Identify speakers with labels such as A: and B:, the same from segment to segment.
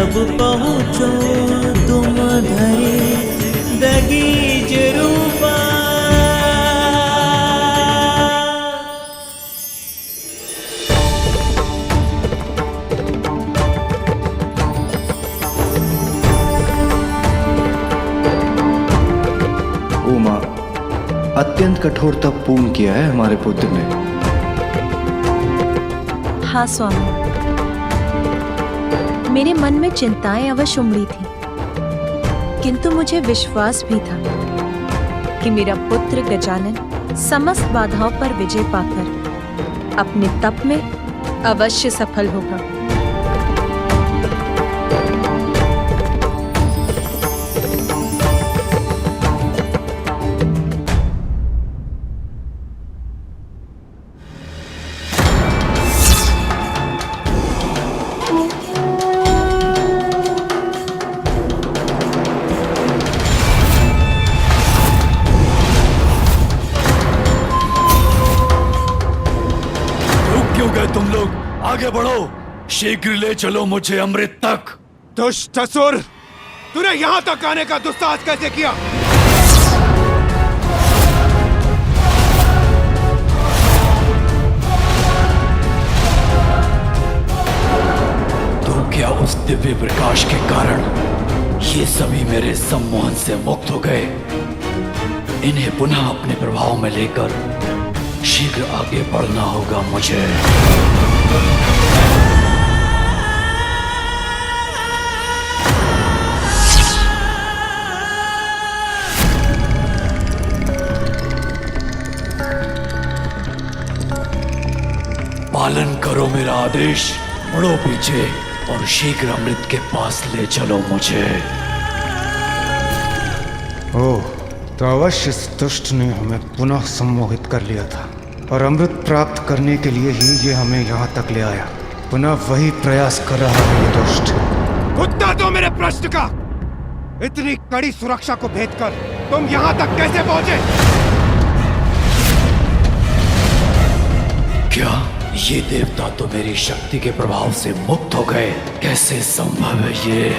A: जब पहुँचो तुम धरे दगीज रूपा।
B: उमा, अत्यंत कठोरता पूर्ण किया है हमारे पुत्र ने।
C: हाँ स्वामी, मेरे मन में चिंताएं अवश्य उमड़ी थी, किंतु मुझे विश्वास भी था कि मेरा पुत्र गजानन समस्त बाधाओं पर विजय पाकर अपने तप में अवश्य सफल होगा।
D: तुम लोग आगे बढ़ो, शीघ्र ले चलो मुझे अमृत तक।
E: दुष्ट असुर, तूने यहाँ तक आने का दुस्साहस कैसे किया?
D: तो क्या उस दिव्य प्रकाश के कारण ये सभी मेरे सम्मोहन से मुक्त हो गए? इन्हें पुनः अपने प्रभाव में लेकर शीघ्र आगे बढ़ना होगा मुझे। पालन करो मेरा आदेश, बढ़ो पीछे और शीघ्र अमृत के पास ले चलो मुझे।
E: ओह, तो अवश्य इस दुष्ट ने हमें पुनः सम्मोहित कर लिया था और अमृत प्राप्त करने के लिए ही ये हमें यहाँ तक ले आया। पुनः वही प्रयास कर रहा है ये दुष्ट। उत्तर दो मेरे प्रश्न का। इतनी कड़ी सुरक्षा को भेद कर तुम यहाँ तक कैसे पहुंचे?
D: क्या ये देवता तो मेरी शक्ति के प्रभाव से मुक्त हो गए? कैसे संभव है ये?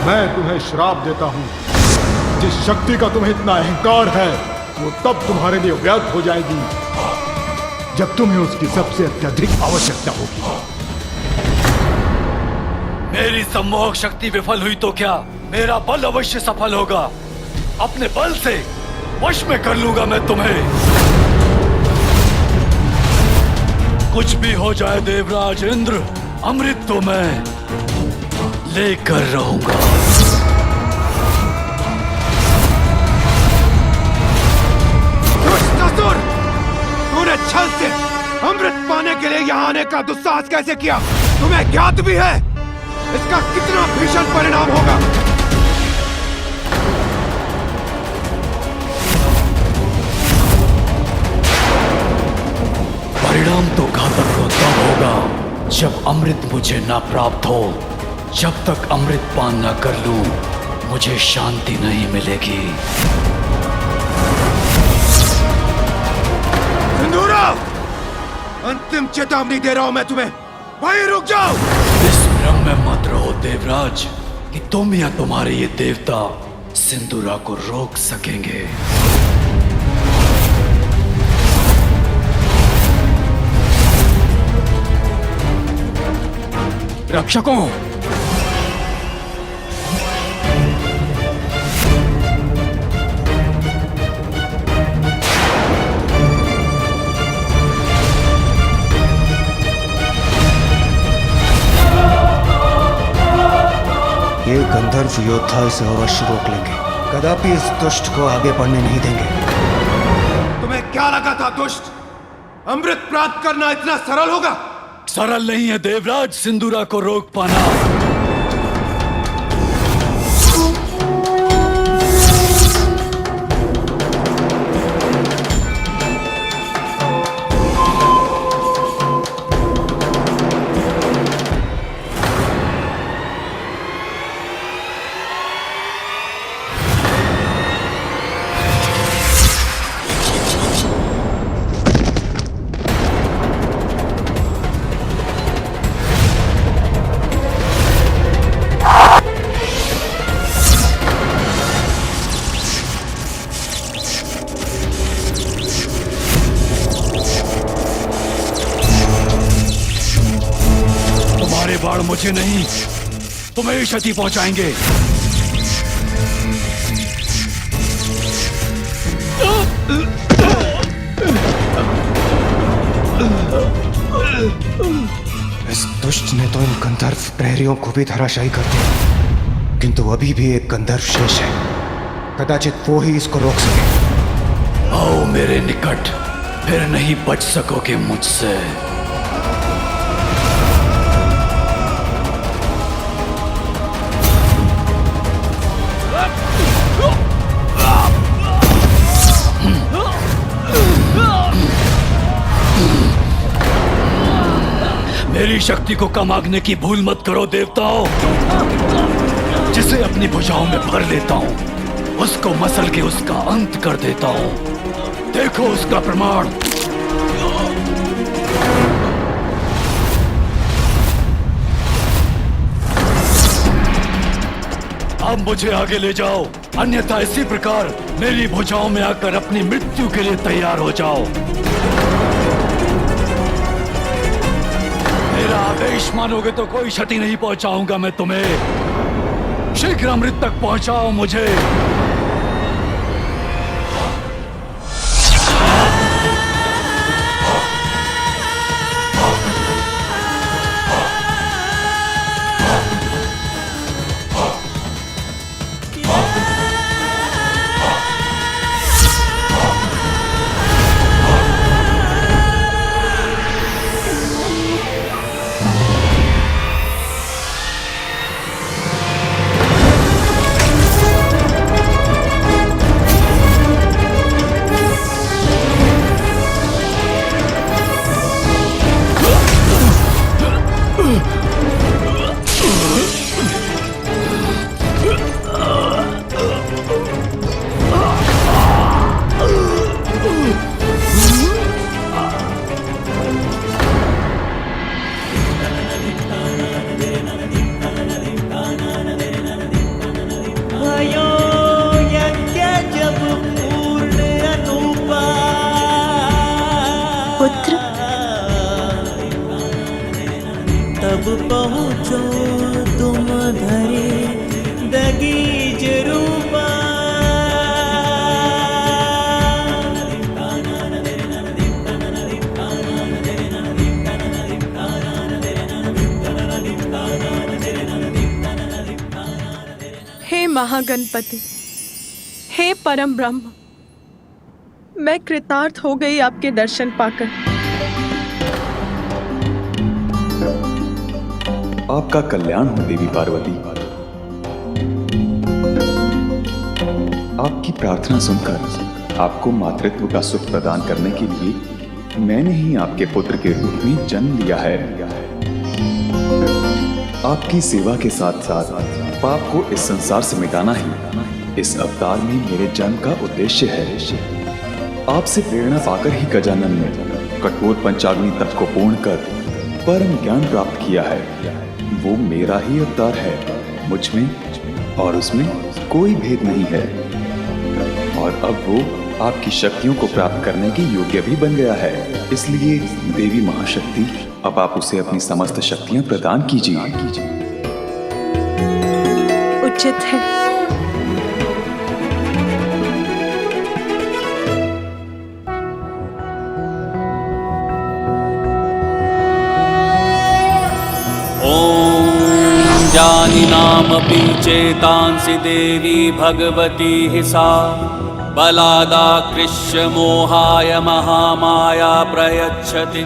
F: मैं तुम्हें श्राप देता हूँ। जिस शक्ति का तुम्हें इतना अहंकार है वो तब तुम्हारे लिए व्यर्थ हो जाएगी जब तुम्हें उसकी सबसे अत्यधिक आवश्यकता होगी।
D: मेरी सम्मोहक शक्ति विफल हुई तो क्या, मेरा बल अवश्य सफल होगा। अपने बल से वश में कर लूंगा मैं तुम्हें। कुछ भी हो जाए देवराज इंद्र, अमृत तो मैं लेकर रहूंगा।
E: तूने छल से अमृत पाने के लिए यहाँ आने का दुस्साहस कैसे किया? तुम्हें ज्ञात भी है इसका कितना भीषण परिणाम होगा।
D: परिणाम तो घातक तो तब होगा जब अमृत मुझे ना प्राप्त हो। जब तक अमृत पान न कर लूं, मुझे शांति नहीं मिलेगी।
E: अंतिम चेतावनी दे रहा हूं मैं तुम्हें, वहीं रुक जाओ।
D: इस भ्रम में मत रहो देवराज कि तुम या तुम्हारे ये देवता सिंदूरा को रोक सकेंगे।
G: रक्षकों,
E: ये गंधर्व योद्धा इसे अवश्य रोक लेंगे, कदापि इस दुष्ट को आगे बढ़ने नहीं देंगे। तुम्हें क्या लगा था दुष्ट, अमृत प्राप्त करना इतना सरल होगा?
D: सरल नहीं है देवराज सिंदूरा को रोक पाना। बाण मुझे नहीं, तुम्हें क्षति पहुंचाएंगे।
E: इस दुष्ट ने तो इन गंधर्व प्रहरियों को भी धराशायी कर दिया, किंतु अभी भी एक गंधर्व शेष है। कदाचित वो ही इसको रोक सके।
D: आओ मेरे निकट, फिर नहीं बच सकोगे मुझसे। मेरी शक्ति को कम आंकने की भूल मत करो देवताओं। जिसे अपनी भुजाओं में भर लेता हूं, उसको मसल के उसका अंत कर देता हूं। देखो उसका प्रमाण। अब मुझे आगे ले जाओ, अन्यथा इसी प्रकार मेरी भुजाओं में आकर अपनी मृत्यु के लिए तैयार हो जाओ। मेरा आदेश मानोगे तो कोई क्षति नहीं पहुंचाऊंगा मैं तुम्हें। शीघ्र अमृत तक पहुंचाओ मुझे।
C: पुत्र,
A: तब पहुँचो तुम धरे दगीज रूपा।
C: हे महागणपति, हे परम ब्रह्म, मैं कृतार्थ हो गई आपके दर्शन पाकर।
G: आपका कल्याण हो देवी पार्वती। आपकी प्रार्थना सुनकर आपको मातृत्व का सुख प्रदान करने के लिए मैंने ही आपके पुत्र के रूप में जन्म लिया है। आपकी सेवा के साथ साथ पाप को इस संसार से मिटाना ही इस अवतार में मेरे जन्म का उद्देश्य है। आपसे प्रेरणा पाकर ही गजानन ने कठोर पंचाग्नि तप को पूर्ण कर परम ज्ञान प्राप्त किया है। वो मेरा ही अवतार है, मुझ में और उसमें कोई भेद नहीं है। और अब वो आपकी शक्तियों को प्राप्त करने के योग्य भी बन गया है। इसलिए देवी महाशक्ति, अब आप उसे अपनी समस्त शक्तियां प्रदान कीजिए।
C: उचित है।
H: जानिनामपि चेतांसि देवी भगवती हि सा बलादाकृष्य मोहाय महामाया प्रयच्छति।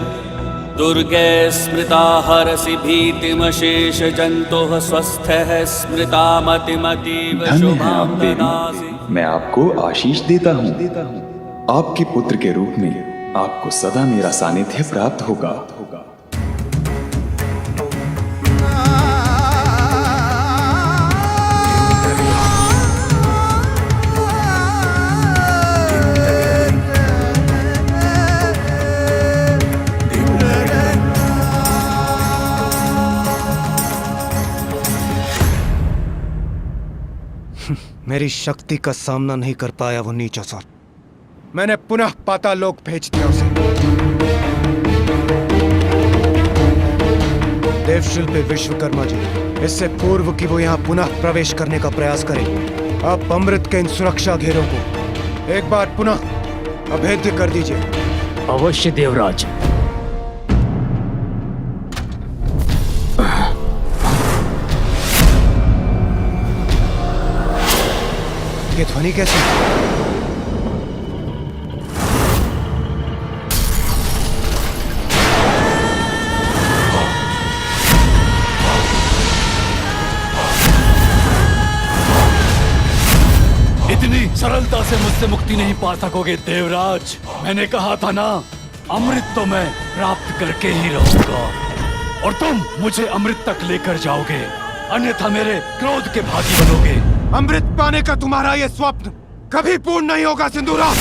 H: दुर्गे स्मृता हरसि भीतिमशेष जन्तुः स्वस्थः स्मृता मतिमतीव
G: धन्य है
H: शुभां
G: आप देवी।
H: ददासि।
G: मैं आपको आशीष देता हूँ। आपके पुत्र के रूप में आपको सदा मेरा सानिध्य प्राप्त होगा।
E: मेरी शक्ति का सामना नहीं कर पाया वो नीच असुर। मैंने पुनः पाताल लोक भेज दिया उसे। देवशिल्पी विश्वकर्मा जी, इससे पूर्व कि वो यहाँ पुनः प्रवेश करने का प्रयास करें, आप अमृत के इन सुरक्षा घेरों को एक बार पुनः अभेद्य कर दीजिए।
I: अवश्य देवराज।
E: ये ध्वनि कैसी?
D: इतनी सरलता से मुझसे मुक्ति नहीं पा सकोगे देवराज। मैंने कहा था ना, अमृत तो मैं प्राप्त करके ही रहूंगा और तुम मुझे अमृत तक लेकर जाओगे, अन्यथा मेरे क्रोध के भागी बनोगे।
E: अमृत पाने का तुम्हारा ये स्वप्न कभी पूर्ण नहीं होगा सिंदूरा।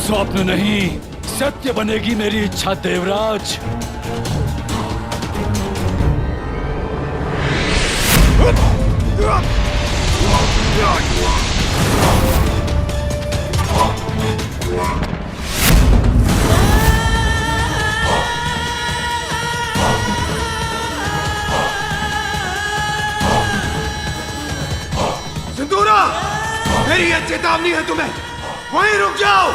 D: स्वप्न नहीं, सत्य बनेगी मेरी इच्छा देवराज।
E: सिंदूरा, मेरी ये चेतावनी है तुम्हें, वहीं रुक जाओ।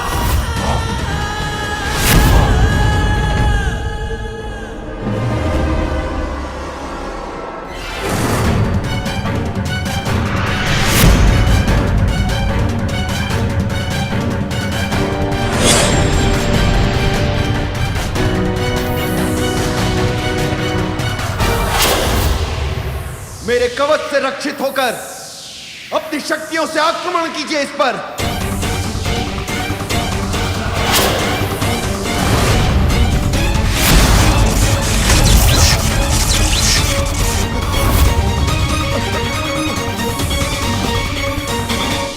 B: मेरे कवच से रक्षित होकर अपनी शक्तियों से आक्रमण कीजिए इस पर।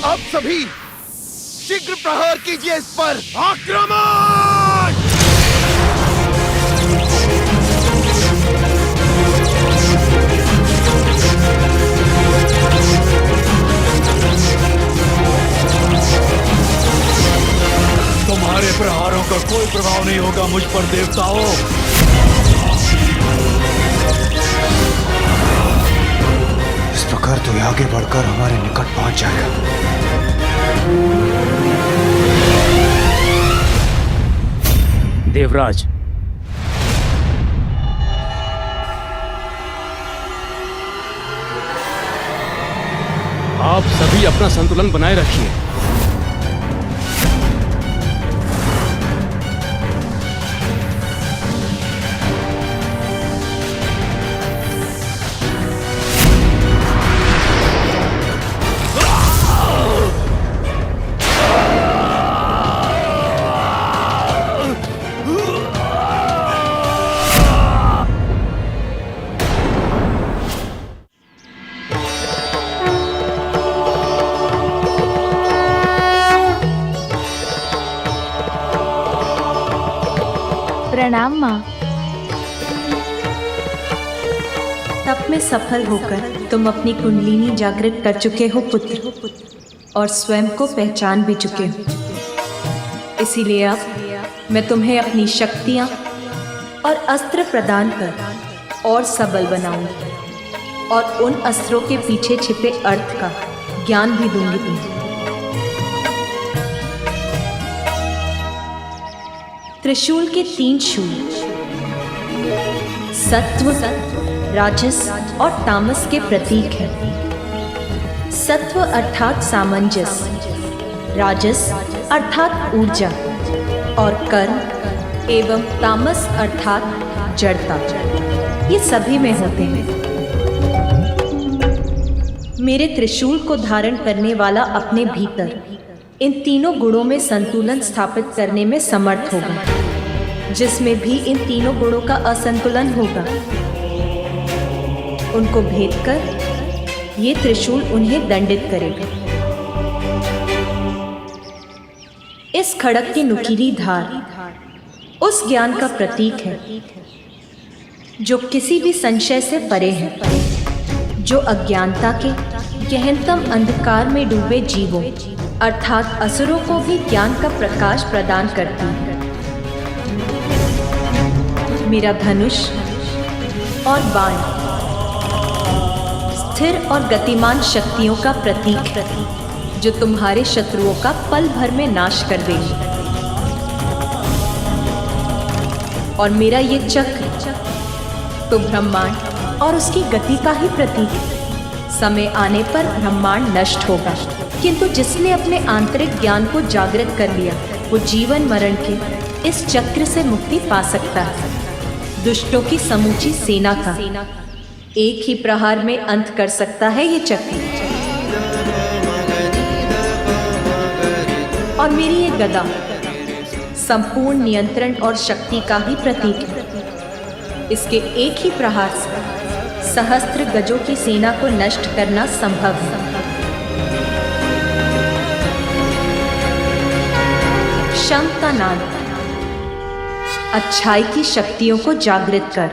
B: आप सभी शीघ्र प्रहार कीजिए इस पर।
E: आक्रमण!
D: तुम्हारे प्रहारों का कोई प्रभाव नहीं होगा मुझ पर देवताओं।
E: इस प्रकार तो आगे बढ़कर हमारे निकट पहुंच जाएगा।
I: देवराज, आप सभी अपना संतुलन बनाए रखिए।
C: प्रणाम माँ। तप में सफल होकर तुम अपनी कुंडलिनी जागृत कर चुके हो पुत्र, और स्वयं को पहचान भी चुके हो। इसीलिए अब मैं तुम्हें अपनी शक्तियाँ और अस्त्र प्रदान कर और सबल बनाऊंगी, और उन अस्त्रों के पीछे छिपे अर्थ का ज्ञान भी दूंगी तुम्हें। त्रिशूल के 3 शूल सत्व, राजस और तामस के प्रतीक हैं। सत्व अर्थात सामंजस्य, राजस अर्थात ऊर्जा और कर्म, एवं तामस अर्थात जड़ता, ये सभी में होते हैं। मेरे त्रिशूल को धारण करने वाला अपने भीतर इन तीनों गुणों में संतुलन स्थापित करने में समर्थ होगा। जिसमें भी इन तीनों गुणों का असंतुलन होगा, उनको भेद कर ये त्रिशूल उन्हें दंडित करेगा। इस खड़ग की नुकीली धार उस ज्ञान का प्रतीक है जो किसी भी संशय से परे है, जो अज्ञानता के गहनतम अंधकार में डूबे जीवों अर्थात असुरों को भी ज्ञान का प्रकाश प्रदान करती है। मेरा धनुष और बाण स्थिर और गतिमान शक्तियों का प्रतीक है, जो तुम्हारे शत्रुओं का पल भर में नाश कर देंगे। और मेरा ये चक्र तो ब्रह्मांड और उसकी गति का ही प्रतीक है। समय आने पर ब्रह्मांड नष्ट होगा, किंतु जिसने अपने आंतरिक ज्ञान को जागृत कर लिया, वो जीवन मरण के इस चक्र से मुक्ति पा सकता है। दुष्टों की समूची सेना का एक ही प्रहार में अंत कर सकता है ये चक्र। और मेरी ये गदा संपूर्ण नियंत्रण और शक्ति का ही प्रतीक है। इसके एक ही प्रहार से सहस्त्र गजों की सेना को नष्ट करना संभव है। शंख का नाद अच्छाई की शक्तियों को जागृत कर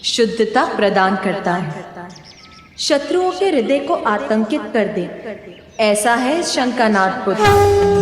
C: शुद्धता प्रदान करता है, शत्रुओं के हृदय को आतंकित कर दे। ऐसा है इस शंख का नाद पुत्र।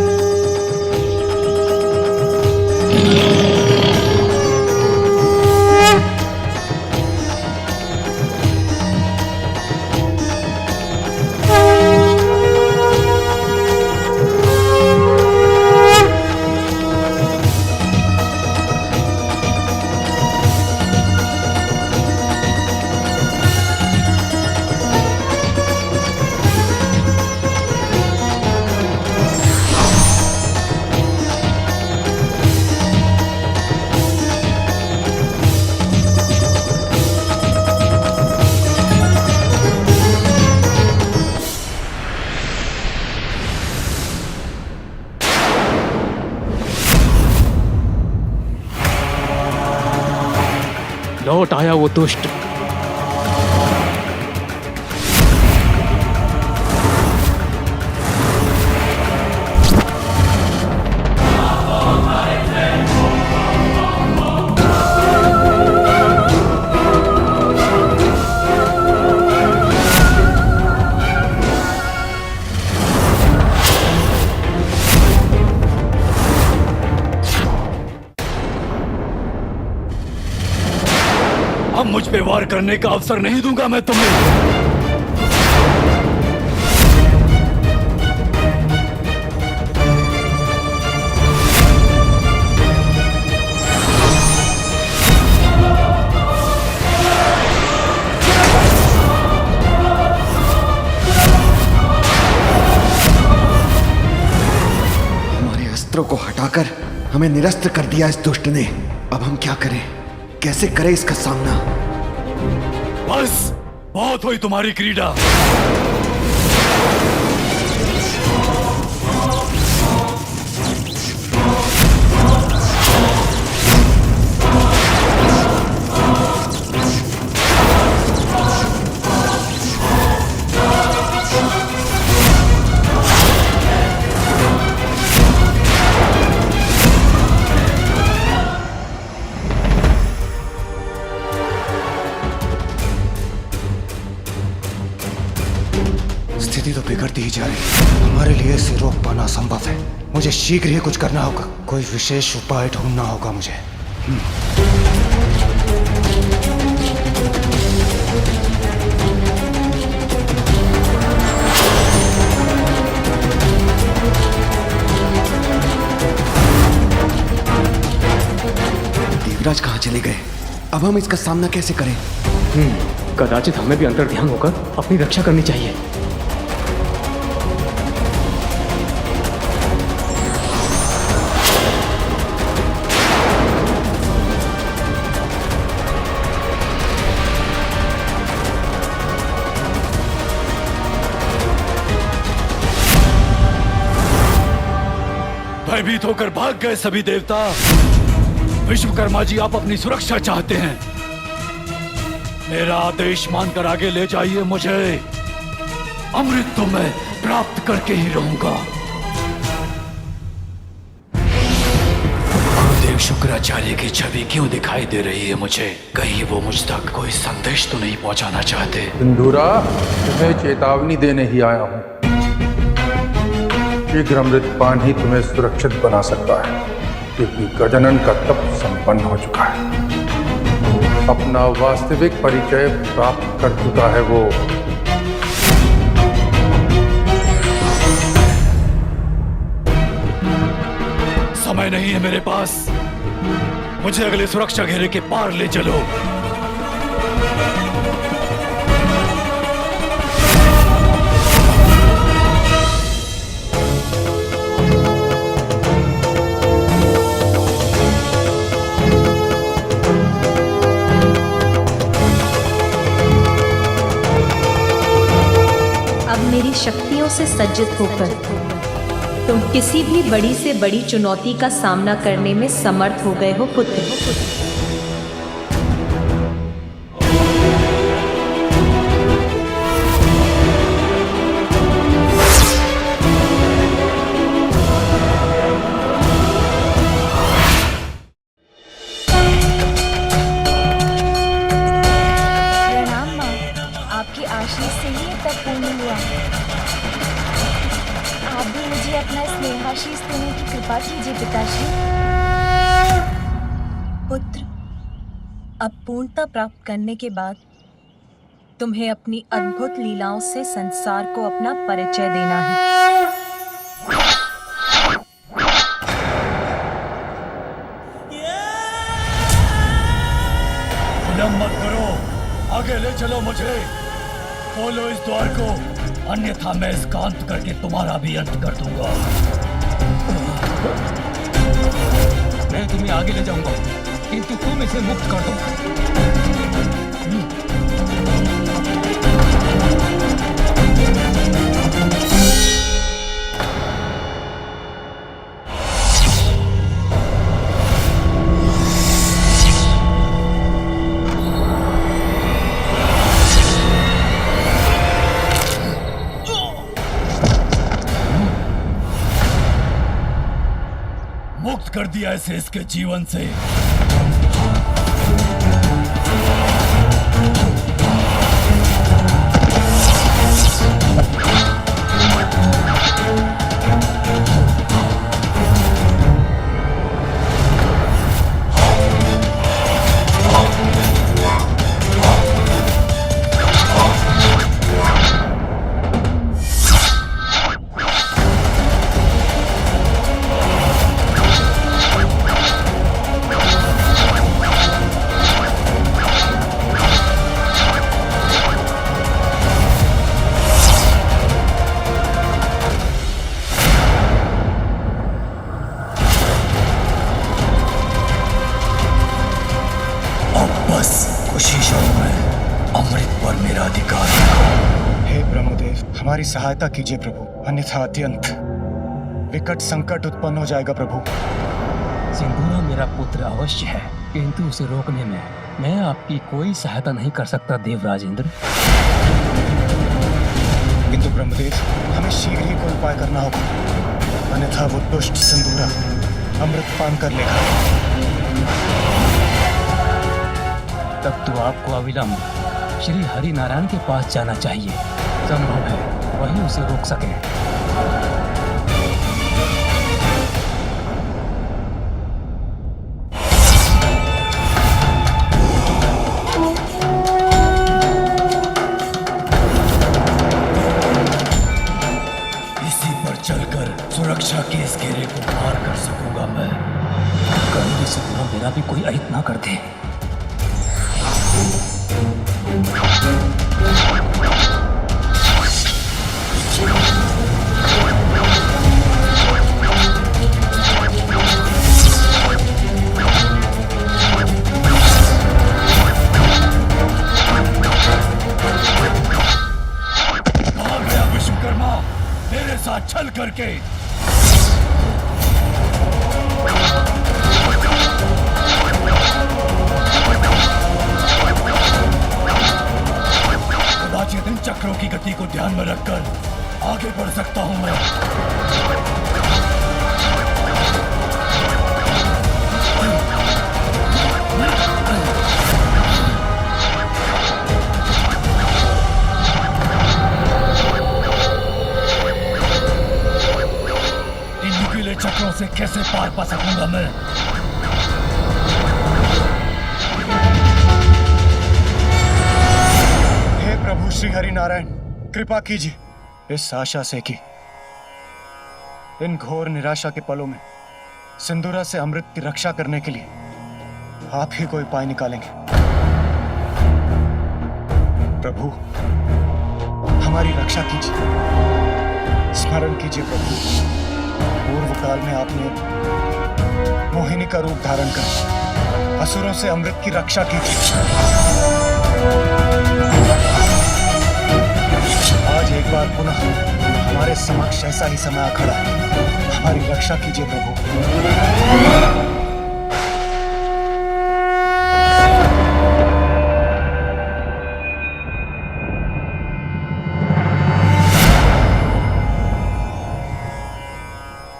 I: लौट आया वो दुष्ट।
D: अब मुझ पे वार करने का अवसर नहीं दूंगा मैं तुम्हें।
B: हमारे अस्त्रों को हटाकर हमें निरस्त्र कर दिया इस दुष्ट ने। अब हम क्या करें, कैसे करें इसका सामना?
D: बस बहुत हुई तुम्हारी क्रीड़ा।
E: स्थिति तो बिगड़ती ही जा रही है। हमारे लिए इसे रोक पाना असंभव है। मुझे शीघ्र ही कुछ करना होगा। कोई विशेष उपाय ढूंढना होगा मुझे।
B: देवराज कहाँ चले गए? अब हम इसका सामना कैसे करें?
I: कदाचित हमें भी अंतर्ध्यान होकर अपनी रक्षा करनी चाहिए।
D: भयभीत होकर भाग गए सभी देवता। विश्वकर्मा जी, आप अपनी सुरक्षा चाहते हैं। मेरा आदेश मानकर आगे ले जाइए मुझे। अमृत तो मैं प्राप्त करके ही रहूंगा। गुरुदेव शुक्राचार्य की छवि क्यों दिखाई दे रही है मुझे? कहीं वो मुझ तक कोई संदेश तो नहीं पहुंचाना चाहते?
J: सिंधूरा, तुम्हें चेतावनी देने ही आया हूं।
E: शीघ्र अमृतपान ही तुम्हें सुरक्षित बना सकता है, क्योंकि गजानन का तप संपन्न हो चुका है। अपना वास्तविक परिचय प्राप्त कर चुका है वो।
D: समय नहीं है मेरे पास, मुझे अगले सुरक्षा घेरे के पार ले चलो।
C: मेरी शक्तियों से सज्जित होकर तुम किसी भी बड़ी से बड़ी चुनौती का सामना करने में समर्थ हो गए हो पुत्र।
J: प्रणाम माँ, आपकी आशीष से ही तब पूर्ण हुआ। आप भी मुझे अपना स्नेहाशीष देने की कृपा कीजिए पिताश्री।
C: पुत्र, अब पूर्णता प्राप्त करने के बाद तुम्हें अपनी अद्भुत लीलाओं से संसार को अपना परिचय देना है।
D: विलंब मत करो, आगे ले चलो मुझे। खोलो इस द्वार को, अन्यथा मैं इस कांत करके तुम्हारा भी अंत कर दूंगा।
I: मैं तुम्हें आगे ले जाऊंगा, किंतु तुम इसे मुक्त कर दो।
D: मुक्त कर दिया इसे इसके जीवन से। अमृत पर मेरा अधिकार है।
E: हे ब्रह्मदेव, हमारी सहायता कीजिए प्रभु, अन्यथा अत्यंत विकट संकट उत्पन्न हो जाएगा प्रभु।
I: सिंदूरा मेरा पुत्र अवश्य है, किंतु उसे रोकने में मैं आपकी कोई सहायता नहीं कर सकता देवराज इंद्र।
E: किंतु ब्रह्मदेव, हमें शीघ्र ही कोई उपाय करना होगा, अन्यथा वो दुष्ट सिंदूरा अमृत पान कर लेगा।
I: तब तो आपको अविलंब श्री हरि नारायण के पास जाना चाहिए। संभव है वही उसे रोक सके।
D: इसी पर चलकर सुरक्षा के इस घेरे को पार कर सकूंगा मैं।
I: कहीं इस मेरा भी कोई अहित ना कर दे।
D: भाग गया विश्वकर्मा मेरे साथ छल करके। कदाचित इन चक्रों की गति को ध्यान में रखकर आगे बढ़ सकता हूं मैं।
I: पा सकूंगा मैं।
E: हे प्रभु श्री हरि नारायण, कृपा कीजिए इस आशा से कि इन घोर निराशा के पलों में सिंदूरा से अमृत की रक्षा करने के लिए आप ही कोई उपाय निकालेंगे। प्रभु हमारी रक्षा कीजिए, स्मरण कीजिए प्रभु, पूर्व काल में आपने मोहिनी का रूप धारण कर असुरों से अमृत की रक्षा की थी। आज एक बार पुनः हमारे समक्ष ऐसा ही समय आ खड़ा है, हमारी रक्षा कीजिए प्रभु।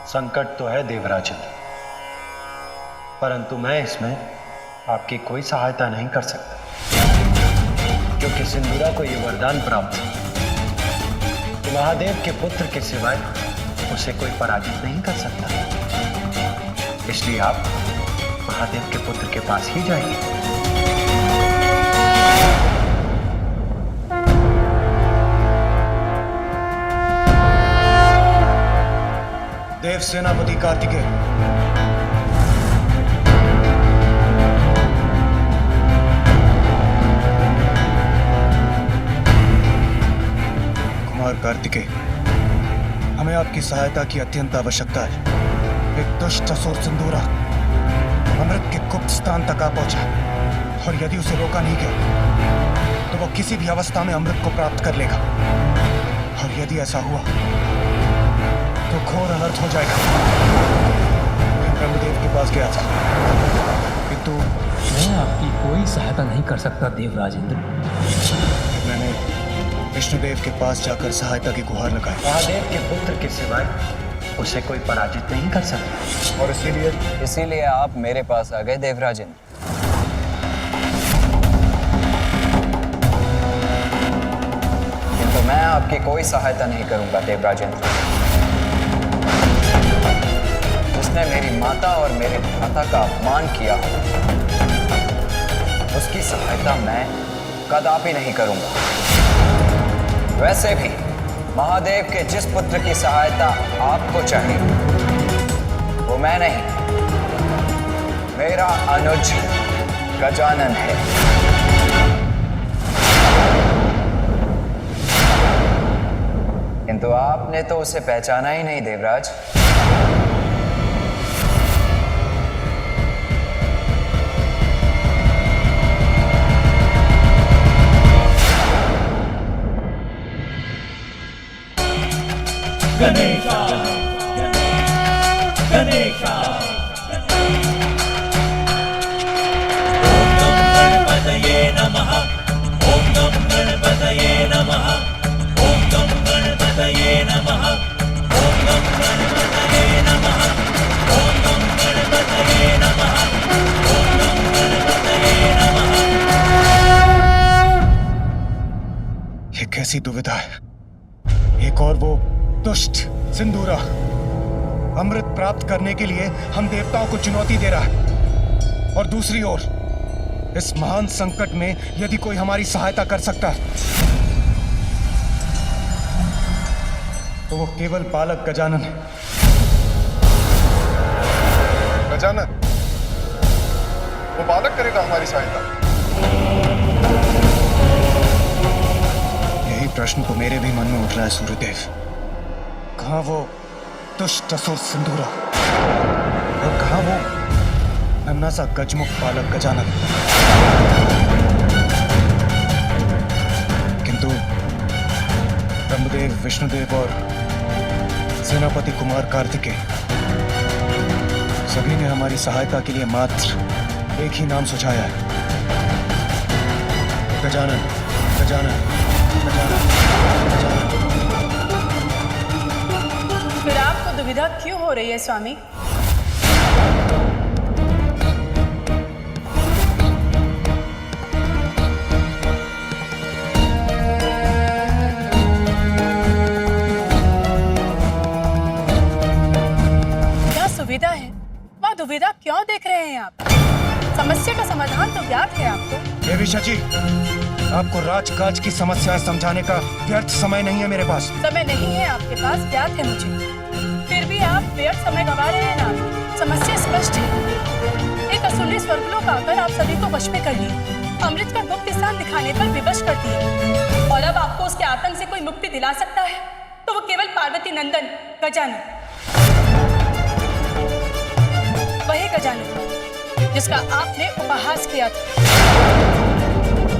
K: संकट तो है देवराज, परंतु मैं इसमें आपकी कोई सहायता नहीं कर सकता, क्योंकि सिंदूरा को यह वरदान प्राप्त है कि महादेव के पुत्र के सिवाय उसे कोई पराजित नहीं कर सकता। इसलिए आप महादेव के पुत्र के पास ही जाइए।
E: देव सेनापति कार्तिकेय, कुमार कार्तिकेय, हमें आपकी सहायता की अत्यंत आवश्यकता है। एक दुष्ट असुर सिंदूरा अमृत के गुप्त स्थान तक आ पहुंचा, और यदि उसे रोका नहीं गया तो वह किसी भी अवस्था में अमृत को प्राप्त कर लेगा, और यदि ऐसा हुआ तो घोर अनर्थ हो जाएगा। मैं ब्रह्मदेव के पास गया था, किंतु
I: मैं आपकी कोई सहायता नहीं कर सकता देवराजेंद्र।
E: मैंने विष्णुदेव के पास जाकर सहायता की गुहार लगाई।
K: महादेव के पुत्र के सिवाय उसे कोई पराजित नहीं कर सकता,
E: और
L: इसीलिए आप मेरे पास आ गए देवराजेंद्र। किंतु मैं आपकी कोई सहायता नहीं करूंगा देवराजेंद्र। जिसने मेरी माता और मेरे भ्राता का अपमान किया उसकी सहायता मैं कदापि नहीं करूंगा। वैसे भी महादेव के जिस पुत्र की सहायता आपको चाहिए वो मैं नहीं, मेरा अनुज गजानन है। किंतु आपने तो उसे पहचाना ही नहीं देवराज।
A: गणेशा गणेशा ओम नमः गणपतये नमः, ओम नमः गणपतये नमः, ओम नमः गणपतये नमः, ओम नमः गणपतये नमः, ओम नमः गणपतये नमः, ओम नमः गणपतये नमः।
E: ये कैसी दुविधा है। एक और वो दुष्ट सिंदूरा अमृत प्राप्त करने के लिए हम देवताओं को चुनौती दे रहा है, और दूसरी ओर इस महान संकट में यदि कोई हमारी सहायता कर सकता है तो वो केवल बालक गजानन है।
F: गजानन, वो बालक करेगा हमारी सहायता?
E: यही प्रश्न तो मेरे भी मन में उठ रहा है सूर्यदेव। कहाँ वो दुष्ट असुर सिंदूरा, और कहाँ वो नन्हा सा गजमुख बालक गजानन। किंतु ब्रह्मदेव, विष्णुदेव और सेनापति कुमार कार्तिकेय सभी ने हमारी सहायता के लिए मात्र एक ही नाम सुझाया है, गजानन गजानन गजानन गजानन।
M: फिर आपको दुविधा क्यों हो रही है स्वामी? क्या सुविधा है आप? समस्या का समाधान तो ज्ञात है आपको।
E: देवी शची, आपको राजकाज की समस्याएं समझाने का व्यर्थ समय नहीं है मेरे पास।
M: समय नहीं है आपके पास, ज्ञात है मुझे, फिर भी आप व्यर्थ समय गंवा रहे हैं ना। समस्या स्पष्ट है। एक असुर ने स्वर्गलोक आकर आप सभी को वश में कर लिया, अमृत का गुप्त स्थान दिखाने पर विवश कर दिया, और अब आपको उसके आतंक से कोई मुक्ति दिला सकता है तो वो केवल पार्वती नंदन गजानन, वही गजानन जिसका आपने उपहास किया था।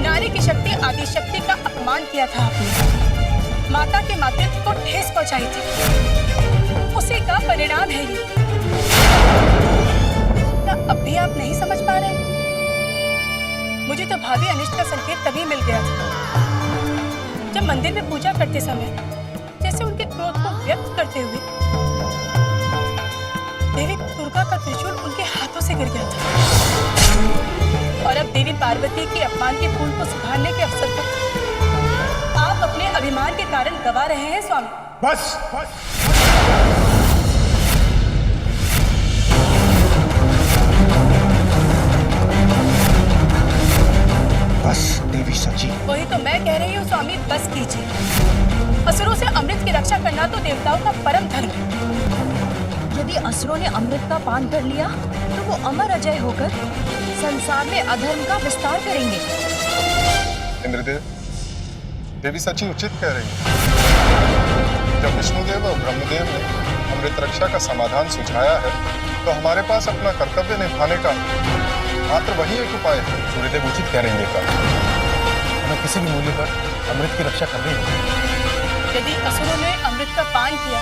M: नारी की शक्ति आदि शक्ति का अपमान किया था आपने, माता के मातृत्व को ठेस पहुंचाई थी, उसी का परिणाम है ये। क्या अब भी आप नहीं समझ पा रहे? मुझे तो भावी अनिष्ट का संकेत तभी मिल गया था जब मंदिर में पूजा करते समय जैसे उनके क्रोध को व्यक्त करते हुए देवी दुर्गा का त्रिशूल उनके हाथों से गिर गया था, और अब देवी पार्वती के अपमान के फूल को सुधारने के अवसर पर आप अपने अभिमान के कारण गवा रहे हैं स्वामी।
E: बस, बस देवी सची।
M: वही तो मैं कह रही हूँ स्वामी, बस कीजिए। असुरों से अमृत की रक्षा करना तो देवताओं का परम धर्म है।
C: यदि असुरों ने अमृत का पान कर लिया तो वो अमर अजय होकर संसार में अधर्म का विस्तार करेंगे।
F: इंद्रदेव, देवी सची उचित कह रही है। जब विष्णुदेव और ब्रह्मदेव ने अमृत रक्षा का समाधान सुझाया है तो हमारे पास अपना कर्तव्य निभाने का मात्र वही एक उपाय है। सूर्यदेव उचित कह रही है, हमें किसी भी मूल्य पर अमृत की रक्षा करनी है।
M: यदि असुरों ने अमृत का पान किया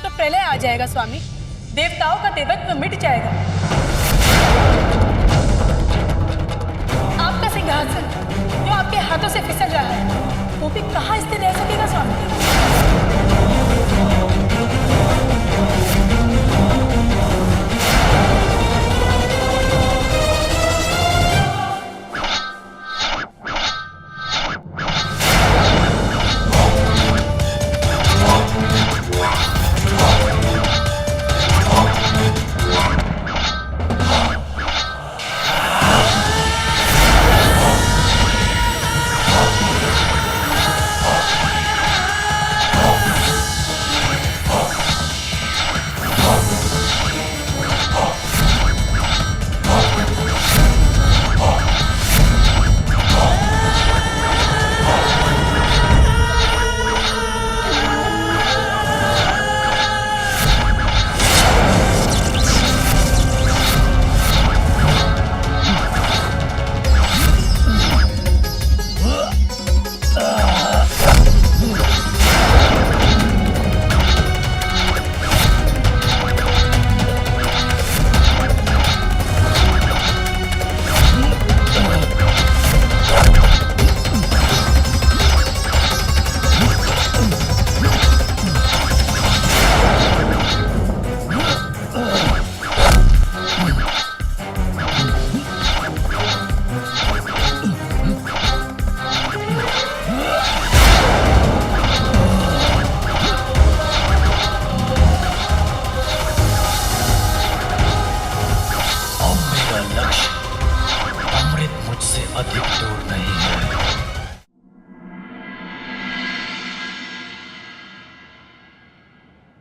M: तो प्रलय आ जाएगा स्वामी, देवताओं का देवत्व मिट जाएगा, आपका सिंहासन जो आपके हाथों से फिसल रहा है वो भी कहाँ स्थिर रह सकेगा स्वामी।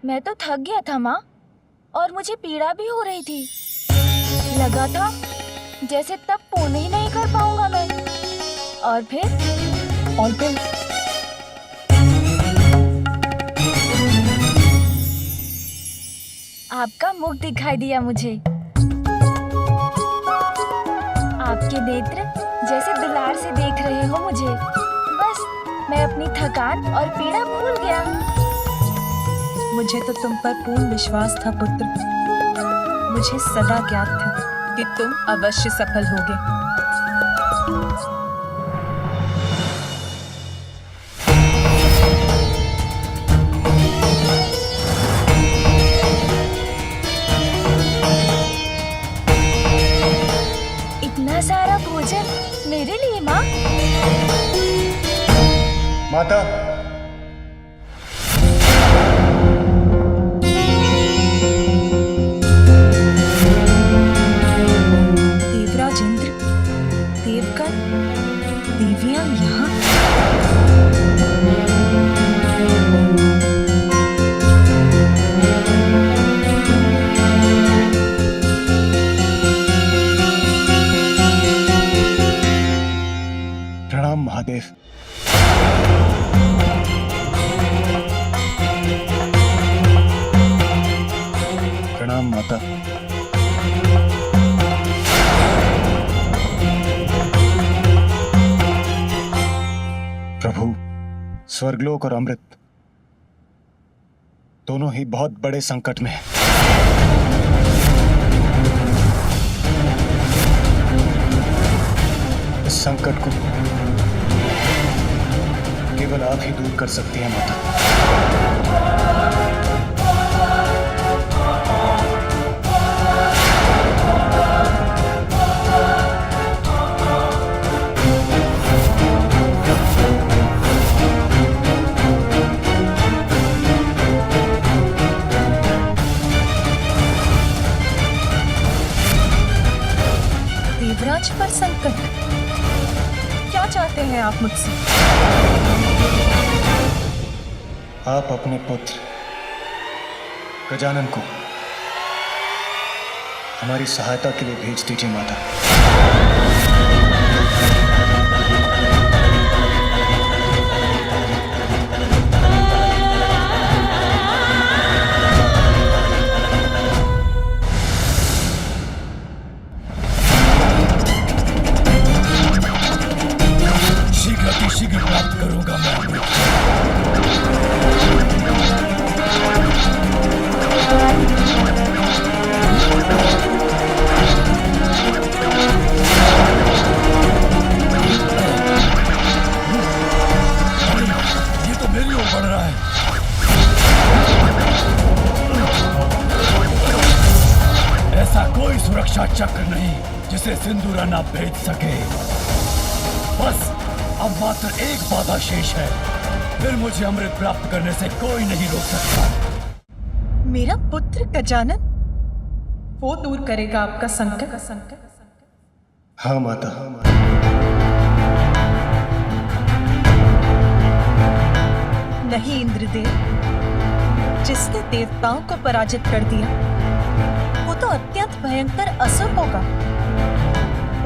J: मैं तो थक गया था माँ, और मुझे पीड़ा भी हो रही थी। लगा था जैसे तब पूर्ण ही नहीं कर पाऊंगा मैं। और फिर आपका मुख दिखाई दिया मुझे। आपके नेत्र जैसे दुलार से देख रहे हो मुझे। बस मैं अपनी थकान और पीड़ा भूल गया।
C: मुझे तो तुम पर पूर्ण विश्वास था पुत्र। मुझे सदा ज्ञात था कि तुम अवश्य सफल होगे।
J: इतना सारा भोजन मेरे लिए माँ?
F: माता,
C: देवियां यहाँ?
K: प्रणाम महादेव। प्रणाम माता। प्रभु, स्वर्गलोक और अमृत दोनों ही बहुत बड़े संकट में हैं। इस संकट को केवल आप ही दूर कर सकती हैं माता।
C: देवराज पर संकट? क्या चाहते हैं आप मुझसे?
K: आप अपने पुत्र गजानन को हमारी सहायता के लिए भेज दीजिए माता।
D: शीघ्र प्राप्त करूंगा मैं अमृत। ये तो मेरी ओर बढ़ रहा है। ऐसा कोई सुरक्षा चक्र नहीं जिसे सिंदूरा ना भेज सके। बस अब मात्र एक बाधा शेष है, फिर मुझे अमृत प्राप्त करने से कोई नहीं रोक सकता।
C: मेरा पुत्र गजानन, वो दूर करेगा आपका संकट?
K: हाँ माता।
C: नहीं इंद्रदेव, जिसने देवताओं को पराजित कर दिया वो तो अत्यंत भयंकर असुर होगा।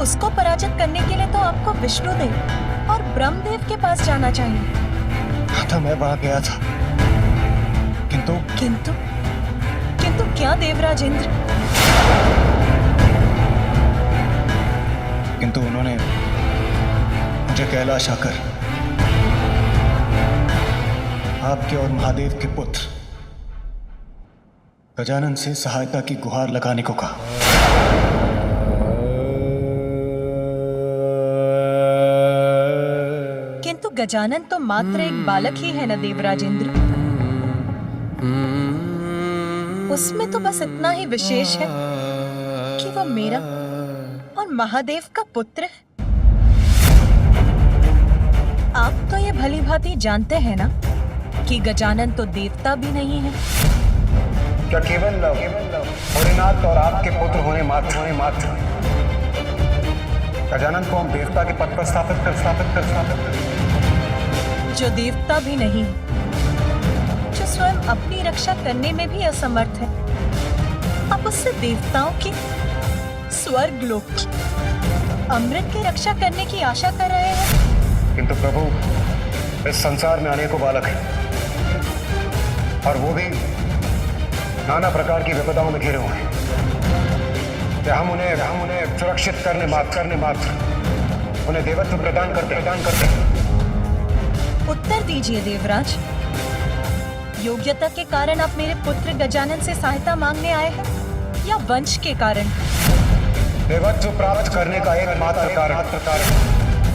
C: उसको पराजित करने के लिए तो आपको विष्णुदेव और ब्रह्मदेव के पास जाना चाहिए।
K: हाँ तो मैं वहां गया था,
C: किंतु क्या देवराज इंद्र?
K: किंतु उन्होंने मुझे कैलाश आकर आपके और महादेव के पुत्र गजानन से सहायता की गुहार लगाने को कहा।
C: किंतु गजानन तो मात्र एक बालक ही है न देवराज इंद्र। उसमें तो बस इतना ही विशेष है कि वह मेरा और महादेव का पुत्र है। आप तो ये भली भांति जानते हैं ना कि गजानन तो देवता भी नहीं है।
K: क्या केवल भोलेनाथ और आपके पुत्र होने मात्र गजानन को हम देवता के पद पर स्थापित कर
C: जो देवता भी नहीं, जो स्वयं अपनी रक्षा करने में भी असमर्थ है, आप उससे देवताओं की, स्वर्ग लोक की, अमृत की रक्षा करने की आशा कर रहे हैं।
K: किंतु प्रभु, इस संसार में अनेकों बालक हैं और वो भी नाना प्रकार की विपदाओं में घिरे हुए हैं। क्या हम उन्हें सुरक्षित करने मात्र उन्हें देवत्व प्रदान करते।
C: उत्तर दीजिए देवराज, योग्यता के कारण आप मेरे पुत्र गजानन से सहायता मांगने आए हैं या वंश के कारण?
K: देवत्व प्राप्त करने का एकमात्र कारण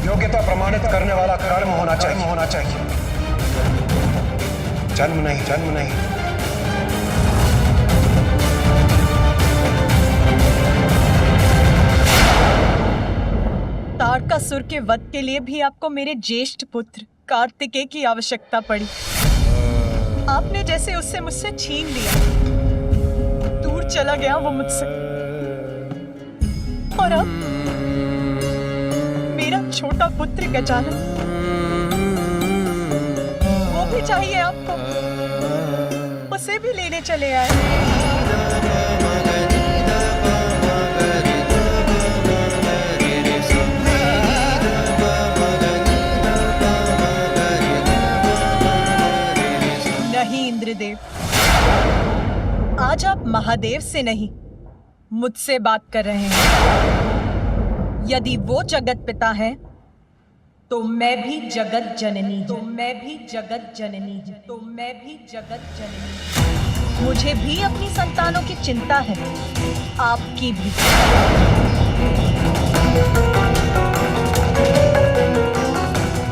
K: योग्यता प्रमाणित करने वाला कर्म होना चाहिए। जन्म नहीं।
C: तारकासुर के वध के लिए भी आपको मेरे ज्येष्ठ पुत्र कार्तिकेय की आवश्यकता पड़ी। आपने जैसे उससे मुझसे छीन लिया, दूर चला गया वो मुझसे, और अब मेरा
M: छोटा पुत्र गजानन, वो भी चाहिए आपको, उसे भी लेने चले आए। नहीं इंद्रदेव, आज आप महादेव से नहीं मुझसे बात कर रहे हैं। यदि वो जगत पिता है तो मैं भी जगत जननी हूं। मुझे भी अपनी संतानों की चिंता है, आपकी भी।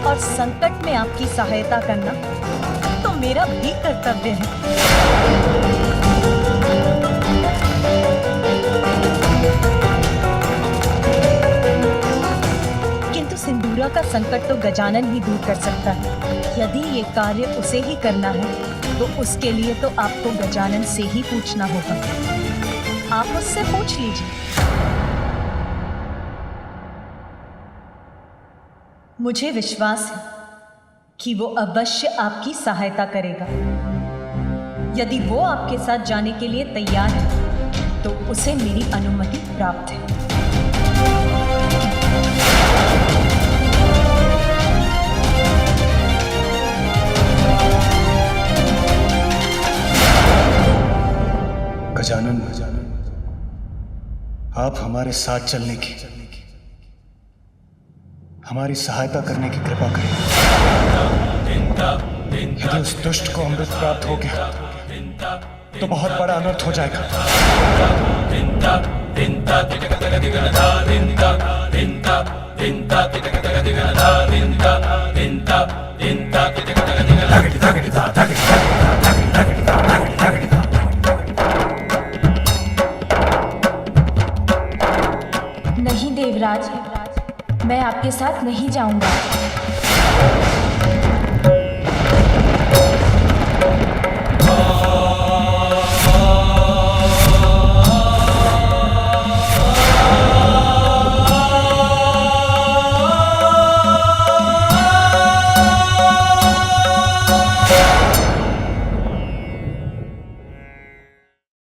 M: और संकट में आपकी सहायता करना तो मेरा भी कर्तव्य है। किंतु सिंदूरा का संकट तो गजानन ही दूर कर सकता है। यदि ये कार्य उसे ही करना है तो उसके लिए तो आपको गजानन से ही पूछना होगा। आप उससे पूछ लीजिए। मुझे विश्वास है कि वो अवश्य आपकी सहायता करेगा। यदि वो आपके साथ जाने के लिए तैयार है तो उसे मेरी अनुमति प्राप्त है।
K: गजानन, आप हमारे साथ चलने की, हमारी सहायता करने की कृपा करें। यदि उस दुष्ट को अमृत प्राप्त हो गया तो बहुत बड़ा अनर्थ हो जाएगा।
J: नहीं देवराज, मैं आपके साथ नहीं जाऊंगा।